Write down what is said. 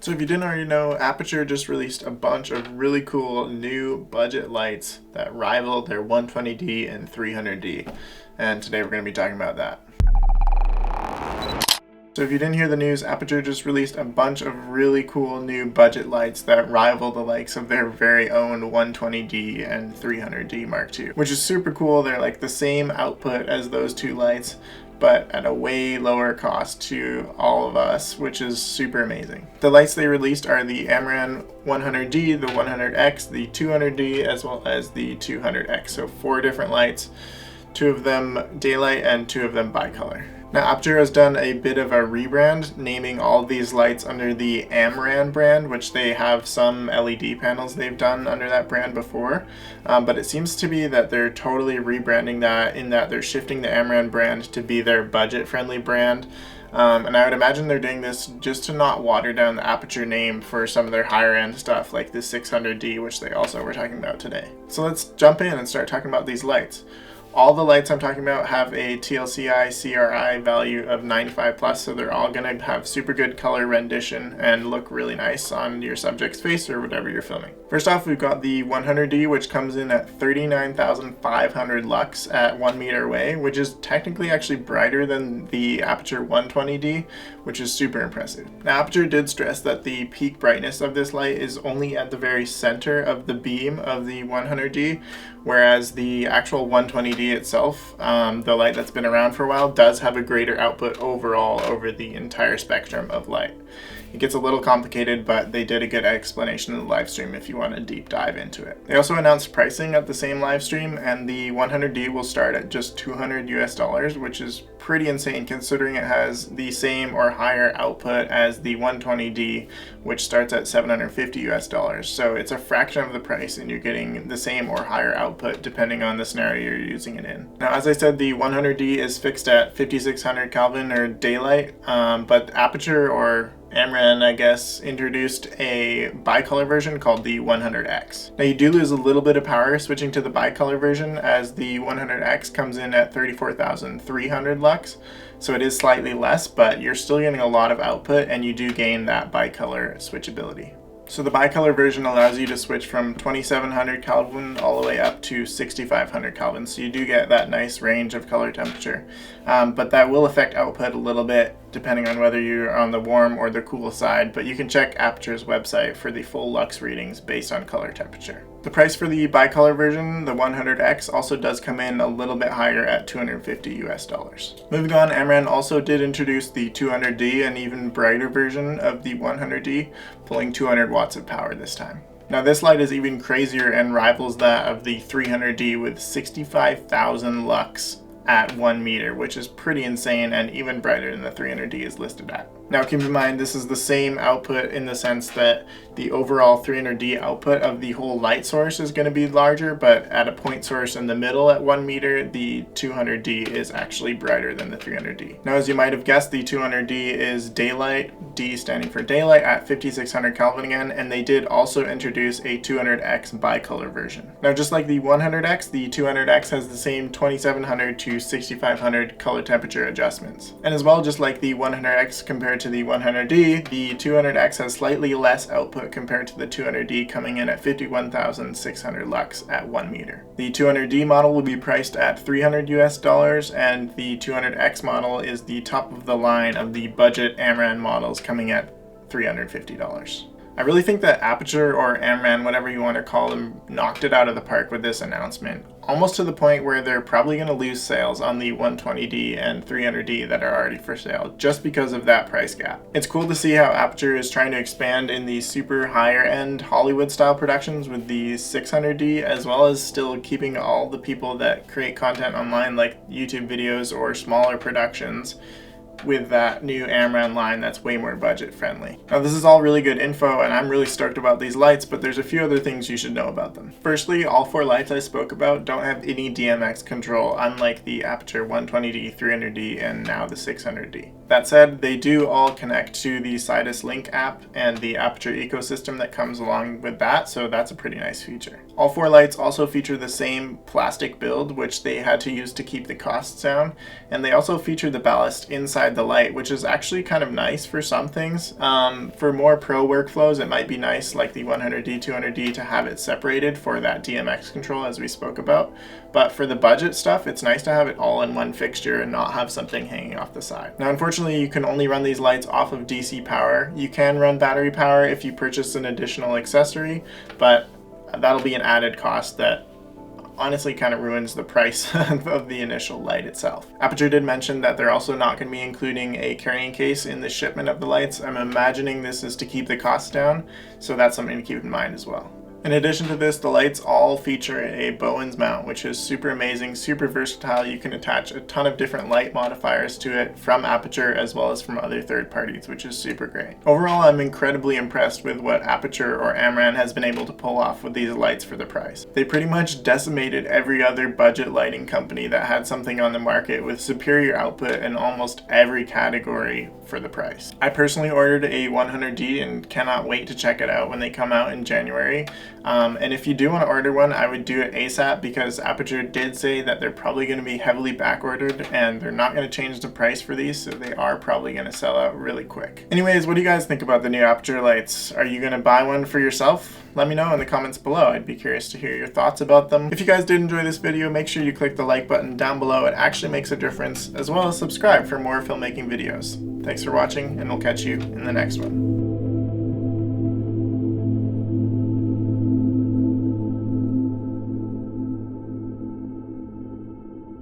So if you didn't already know, Aputure just released a bunch of really cool new budget lights that rival their 120D and 300D. And today we're going to be talking about that. So if you didn't hear the news, Aputure just released a bunch of really cool new budget lights that rival the likes of their very own 120D and 300D Mark II, which is super cool. They're like the same output as those two lights, but at a way lower cost to all of us, which is super amazing. The lights they released are the Amaran 100D, the 100X, the 200D, as well as the 200X. So 4 different lights, 2 of them daylight and 2 of them bicolor. Now Aputure has done a bit of a rebrand, naming all of these lights under the Amaran brand, which they have some LED panels they've done under that brand before, but it seems to be that they're totally rebranding that, in that they're shifting the Amaran brand to be their budget-friendly brand. And I would imagine they're doing this just to not water down the Aputure name for some of their higher end stuff like the 600D, which they also were talking about today. So let's jump in and start talking about these lights. All the lights I'm talking about have a TLCI CRI value of 95 plus, so they're all going to have super good color rendition and look really nice on your subject's face or whatever you're filming. First off, we've got the 100D, which comes in at 39,500 lux at 1 meter away, which is technically actually brighter than the Aputure 120D, which is super impressive. Now, Aputure did stress that the peak brightness of this light is only at the very center of the beam of the 100D, whereas the actual 120D itself, the light that's been around for a while, does have a greater output overall over the entire spectrum of light. It gets a little complicated, but they did a good explanation in the live stream if you want to deep dive into it. They also announced pricing at the same live stream, and the 100D will start at just $200 US, which is pretty insane considering it has the same or higher output as the 120D, which starts at $750 US. So it's a fraction of the price and you're getting the same or higher output depending on the scenario you're using it in. Now, as I said, the 100D is fixed at 5600 Kelvin or daylight, but Aputure, or Amaran, I guess, introduced a bicolor version called the 100X. Now you do lose a little bit of power switching to the bicolor version, as the 100X comes in at 34,300 lux, so it is slightly less, but you're still getting a lot of output and you do gain that bicolor switchability. So the bicolor version allows you to switch from 2700 Kelvin all the way up to 6500 Kelvin, so you do get that nice range of color temperature, but that will affect output a little bit depending on whether you're on the warm or the cool side, but you can check Aputure's website for the full lux readings based on color temperature. The price for the bicolor version, the 100X, also does come in a little bit higher at $250 US. Moving on, Amaran also did introduce the 200D, an even brighter version of the 100D, pulling 200 watts of power this time. Now this light is even crazier and rivals that of the 300D with 65,000 lux at 1 meter, which is pretty insane and even brighter than the 300D is listed at. Now keep in mind, this is the same output in the sense that the overall 300D output of the whole light source is going to be larger, but at a point source in the middle at 1 meter, the 200D is actually brighter than the 300D. Now, as you might have guessed, the 200D is daylight, D standing for daylight, at 5600 Kelvin again, and they did also introduce a 200X bicolor version. Now, just like the 100X, the 200X has the same 2700 to 6500 color temperature adjustments. And as well, just like the 100X compared to the 100D, the 200X has slightly less output compared to the 200D, coming in at 51,600 lux at 1 meter. The 200D model will be priced at $300 US, and the 200X model is the top of the line of the budget Amaran models, coming at $350. I really think that Aputure, or Amaran, whatever you want to call them, knocked it out of the park with this announcement, almost to the point where they're probably going to lose sales on the 120D and 300D that are already for sale just because of that price gap. It's cool to see how Aputure is trying to expand in the super higher end Hollywood style productions with the 600D, as well as still keeping all the people that create content online like YouTube videos or smaller productions with that new Amaran line that's way more budget friendly. Now this is all really good info and I'm really stoked about these lights, but there's a few other things you should know about them. Firstly, all 4 lights I spoke about don't have any DMX control, unlike the Aputure 120D, 300D, and now the 600D. That said, they do all connect to the Sidus Link app and the Aputure ecosystem that comes along with that, so that's a pretty nice feature. All 4 lights also feature the same plastic build, which they had to use to keep the costs down, and they also feature the ballast inside inside the light, which is actually kind of nice for some things. For more pro workflows, it might be nice, like the 100D, 200D, to have it separated for that DMX control as we spoke about. But for the budget stuff, it's nice to have it all in one fixture and not have something hanging off the side. Now, unfortunately, you can only run these lights off of DC power. You can run battery power if you purchase an additional accessory, but that'll be an added cost that honestly kind of ruins the price of the initial light itself. Aputure did mention that they're also not going to be including a carrying case in the shipment of the lights. I'm imagining this is to keep the costs down, so that's something to keep in mind as well. In addition to this, the lights all feature a Bowens mount, which is super amazing, super versatile. You can attach a ton of different light modifiers to it from Aputure as well as from other third parties, which is super great. Overall, I'm incredibly impressed with what Aputure or Amaran has been able to pull off with these lights for the price. They pretty much decimated every other budget lighting company that had something on the market with superior output in almost every category for the price. I personally ordered a 100D and cannot wait to check it out when they come out in January. And if you do want to order one, I would do it ASAP, because Aputure did say that they're probably going to be heavily back ordered and they're not going to change the price for these, so they are probably going to sell out really quick. Anyways, what do you guys think about the new Aputure lights? Are you going to buy one for yourself? Let me know in the comments below. I'd be curious to hear your thoughts about them. If you guys did enjoy this video, make sure you click the like button down below. It actually makes a difference, as well as subscribe for more filmmaking videos. Thanks for watching, and we'll catch you in the next one.